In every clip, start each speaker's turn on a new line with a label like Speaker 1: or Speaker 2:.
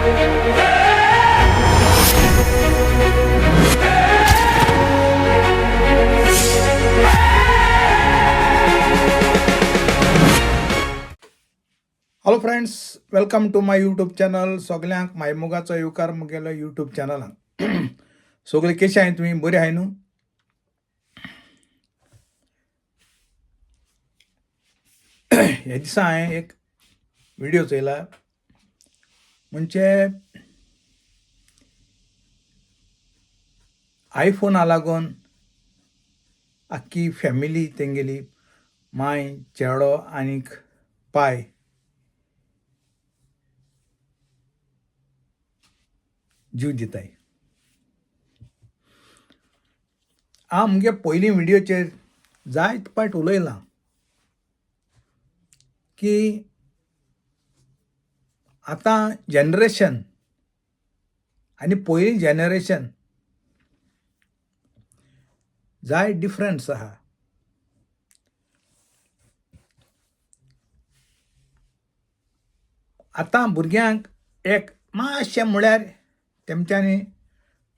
Speaker 1: Hello friends, welcome to my YouTube channel. सगल्यांक मायमोगाचो येवकार मुगेलो यूट्यूब चॅनलाक. सगळे कशे आहाय तुमी? बरे आहाय न्हू? हे दिसा हांवें एक व्हिडिओ चयला, म्हणजे आयफोना लागून आख्खी फॅमिली तेंगेली माय, चेडो आनीक पाय जीव दिताय. हांव मुगे पयलीं व्हिडिओचेर जायत पाट उलयलां की आतां जनरेशन आनी पयलीं जनरेशन जाय डिफरन्स आहा. आतां भुरग्यांक एक मातशें म्हळ्यार तेमच्यांनी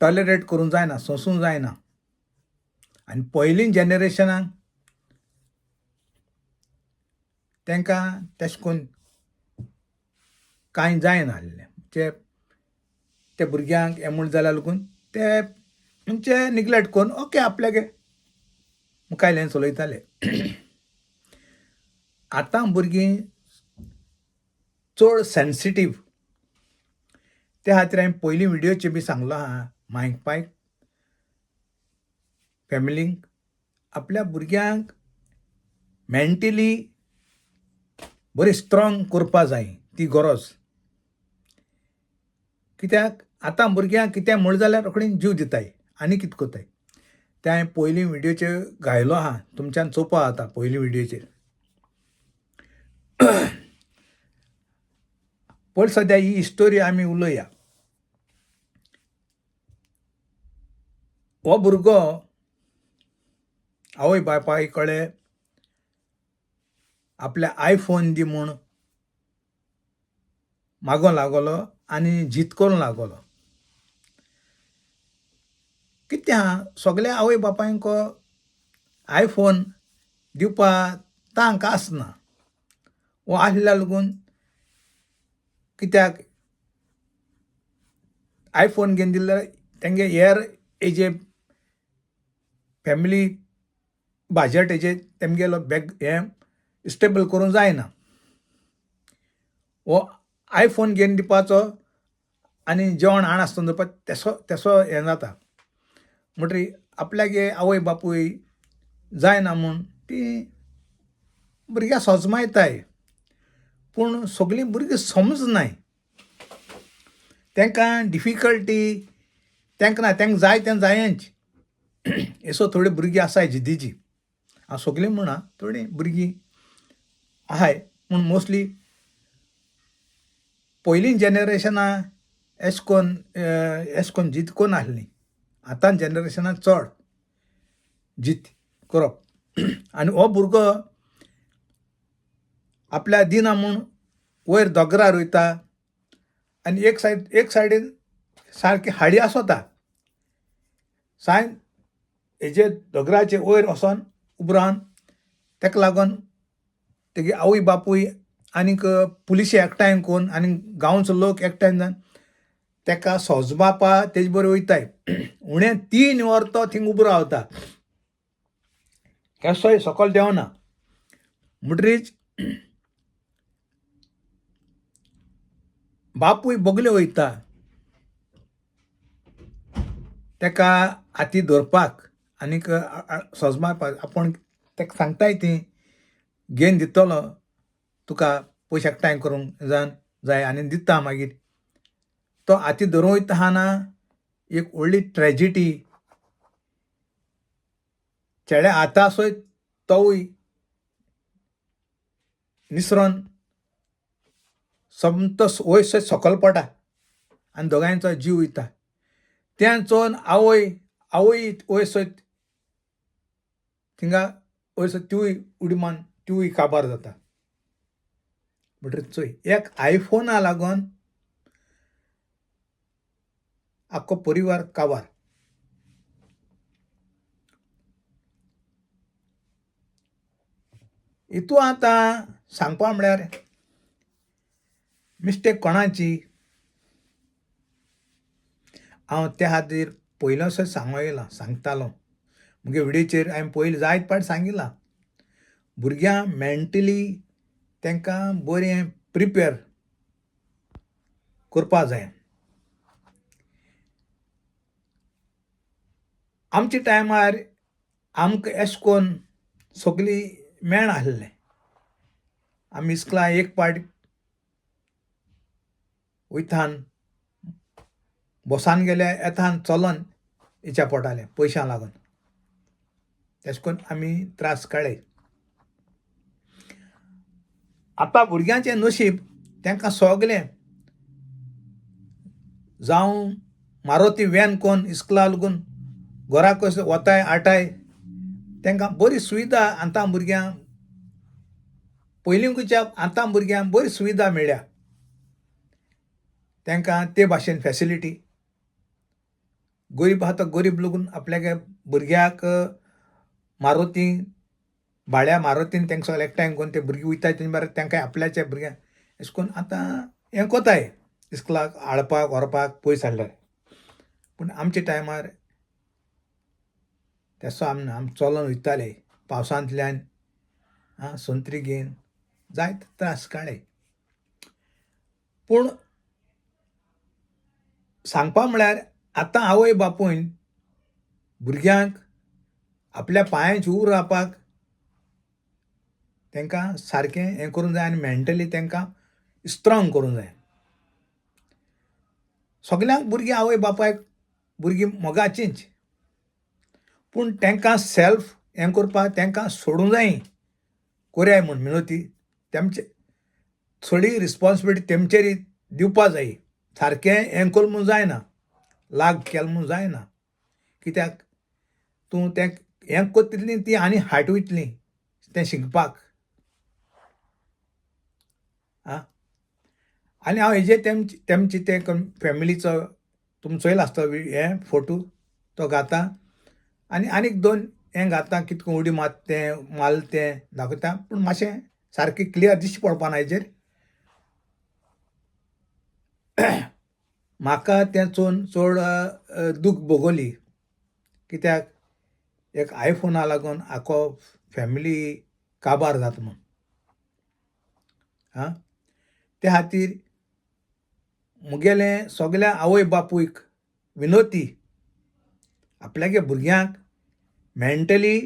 Speaker 1: टॉलरेट करूंक जायना, सोंसूंक जायना. आनी पयलीं जनरेशनाक तांकां तेशें कोन्न कांय जायना आहलें. म्हणजे ते भुरग्यांक हें म्हूण जाल्या लागून ते म्हणजे निग्लेक्ट करून ओके आपल्यागे मुखायलें चलयताले. आतां भुरगीं चड सेन्सिटीव. त्या खातीर हांवें पयलीं व्हिडिओचेर बी सांगलो आहा, मांयक पायक फॅमिलींक आपल्या भुरग्यांक मेंटली बरी स्ट्रॉंग करपा जाय, ती गरज. कित्याक आतां भुरग्यांक कितें म्हण जाल्यार रोखडीं जीव दिताय आनी कितें कोताय. तें हांवें पयलीं व्हिडिओचेर घायलो आहा, तुमच्यान चोवपा जाता पयलीं व्हिडिओचेर. पयर सद्या ही स्टोरी आमी उलोवया. हो भुरगो आवय बापाय कडेन आपल्या आयफोन दी म्हूण मागों लागलो आनी जीत करूंक लागलो. कित्याक सगल्या आवय बापायक आयफोन दिवपा तांक आसना. वो आसल्या लागून कित्याक आयफोन घेवन दिल्यार तेंगे हेर हेजे फॅमिली बाजेट हेजे तेमगेलो हें स्टेबल करूंक जायना. वो आयफोन घेवन दिवपाचो आनी जेवण हाड आसतना दवरपा तेसो हें जाता. म्हणटरी आपल्यागे आवय बापूय जायना म्हूण ती भुरग्यां सोजमायताय. पूण सगळीं भुरगीं समजनाय. तांकां डिफिकल्टी तांकां ना, तांकां जाय तें जायेंच. एसो थोडी भुरगीं आसाय जिद्दीची. हांव सगळीं म्हणा, थोडीं भुरगीं आहाय, पूण मोस्टली पयलीं जनरेशना एशें कोन्न जीत कोन्न आसलीं. आतां जनरेशनान चड जीत करप. आनी हो भुरगो आपल्या दिना म्हूण वयर दोंगरार वयता आनी एक सायडीन सारकी हाडी आसोता. सायन हेजे दोंगराचे वयर वोसोन उबो रावन ताका लागून तेगे आवय बापूय आनीक पुलिशे एकठांय करून आनी गांवचो लोक एकठांय जावन ताका सोजमावपा तेजे बरोबर वयताय. उणें 3 वर तो थिंग उबो रावता, केसोय सकयल देंवना. म्हणटरीच बापूय बोगले वयता ताका हाती धरपाक आनीक सोजमावपाक. आपूण ताका सांगताय ती घेवन दितलो तुका पयशे एकठांय करूंक जाय आनी दिता. मागीर तो हाती धरून वयता आसतना एक व्हडली ट्रेजिडी. चेड्या हाता सयत तोवूय निसरोन समतो वयर सयत सकयल पडटा आनी दोगांयचो जीव वयता. तें चोवन आवय वयर सयत थिंगा वयर सयत तिवूय उडी मारून तिवूय काबार जाता. म्हणटरीच चोय, एक आयफोना लागून आख्खो परिवार काबार. हितून आतां सांगपा म्हळ्यार मिस्टेक कोणाची हांव त्या खातीर पयलोसो सांगतालो मुगे व्हिडिओचेर हांवें पयलीं जायत पाट सांगिलां. भुरग्यांक मेंटली तांकां बरें प्रिपेर करपा जाय. आमच्या टायमार आमकां अशें करून सगळीं मेळ आसलें. आमी इस्कुलाक एक पाट वयतान बसान गेल्यार येतान चलोन येच्या पडटालें पयशां लागून. तशें करून आमी त्रास काडले. आतां भुरग्यांचें नशीब तांकां सगलें जावं मारुती व्हॅन कोन्न इस्कुलाक लागून घरा कशें वताय आटाय तांकां बरी सुविधा आतां भुरग्यांक पयलींच्या आतां भुरग्यांक बरी सुविधा मेळ्ळ्या. तांकां ते भाशेन फॅसिलिटी गरीब आसा तो गरीब लागून आपल्यागे भुरग्याक मारुती भाड्या मारुतीन तांकां सगळें एकठांय करून ते भुरगीं वयताय तेजे बरें तांकां आपल्याच्या भुरग्यांक अशें करून आतां हें कोताय इस्कुलाक हाडपाक व्हरपाक पयस हाडल्यार. पूण आमच्या टायमार तेसो आमी चलोन वयताले पावसांतल्यान संत्री घेवन जायत त्रास काडले. पूण सांगपा म्हळ्यार आतां आवय बापूय भुरग्यांक आपल्या पांयांचेर उबो रावपाक तांकां सारकें हें करूंक जाय आनी मेंटली तांकां स्ट्रोंग करूंक जाय. सगल्यांक भुरगीं आवय बापायक भुरगीं मोगाचींच. पूण तांकां सेल्फ हें करपाक तांकां सोडूंक जाय कोराय म्हूण मिणोती तेमचे थोडी रिस्पॉन्सिबिलिटी तेमचेर दिवपा जायी. सारकें हें कोल म्हूण जायना लाग केल म्हूण जायना. कित्याक तूं तें हें कोत तितलीं ती आनी हायट वयतलीं तें शिकपाक. आनी हांव हेजे तेमचे ते फॅमिलीचो तुमी चोयला आसतो हें फोटो तो घाता आनी आनीक 2 हें घाता कितको उडी मारल तें दाखयता. पूण मातशें सारकें क्लियर दिश्टी पडपाना हेजेर. म्हाका तें चोवन चड दूख भोगोली. कित्याक एक आयफोना लागून आख्खो फॅमिली काबार जाता म्हूण. त्या खातीर मुगेलें सगल्या आवय बापूयक विनोती आपल्यागे भुरग्यांक मेंटली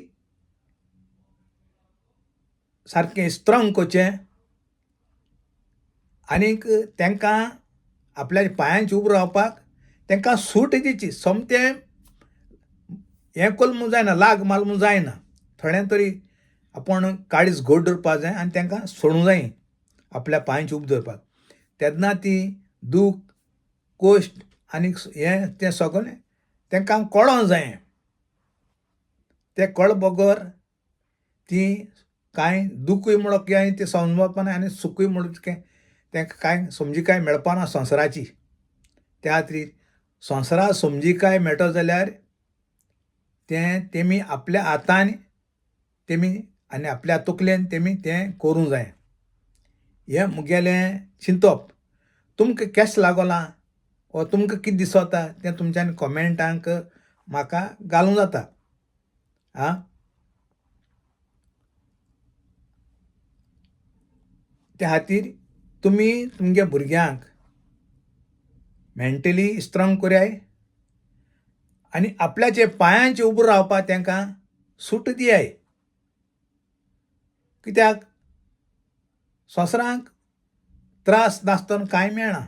Speaker 1: सारकें स्ट्रोंग करचें आनीक तांकां आपल्या पांयांचेर उबो रावपाक तांकां सूट दिवची. सोमतें हें कोल म्हूण जायना लाग माल म्हूण जायना. थोड्यां तरी आपूण काळीज घोट धरपा जाय आनी तांकां सोडूंक जाय आपल्या पांयांचेर उबो धरपाक. तेन्ना ती दूख कोश्ट आनीक हें तें सगळें तांकां कळोंक जाय. तें कळ बगर ती कांय दूखूय म्हणोन कांय तें समजपाना आनी सुखूय म्हणून तांकां कांय समजिकाय मेळपाना संवसाराची. त्या खातीर संवसारा समजिकाय मेळटो जाल्यार तें तेमी आपल्या हातान तेमी आनी आपल्या तकलेन तेमी तें करूंक जाय. हें मुगेलें चिंतप. तुमकां केशें लागोलां वो तुमकां कितें दिसोता तें तुमच्यानी कॉमेंटांक म्हाका घालूंक जाता. त्या खातीर तुमी तुमगे भुरग्यांक मेंटली स्ट्रोंग कोराय आनी आपल्याचे पांयांचेर उबो रावपाक तांकां सूट दियाय. कित्याक संवसारांत त्रास नासतना कांय मेळना.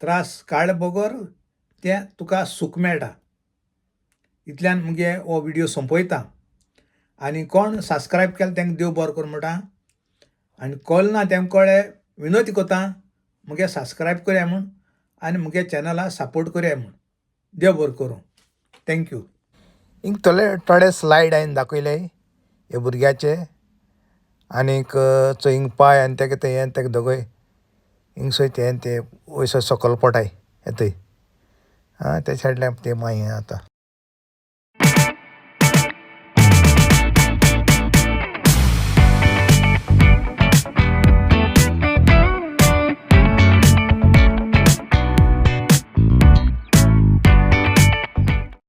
Speaker 1: त्रास काडले बगर तें तुका सूख मेळटा. इतल्यान मुगे हो व्हिडिओ सोंपयता. आनी कोण सबस्क्रायब केला तांकां देव बरो करूं म्हणटा. आनी कळ्ळें ना तेमकोळे विनोती कोता मुगे सबस्क्रायब कोराय म्हूण आनी मुगे चॅनला सपोर्ट कोराय म्हूण. देव बरो करूं. थँक्यू. हिंग थोडे स्लायड हांवें दाखयले हे भुरग्याचे आनीक चो हिंग पांय आनी तेका तें हें तेका दोगोय हिंगसोय तें वयसो सकयल पडटाय येतय. आं त्या सायडल्यान ते मागीर आतां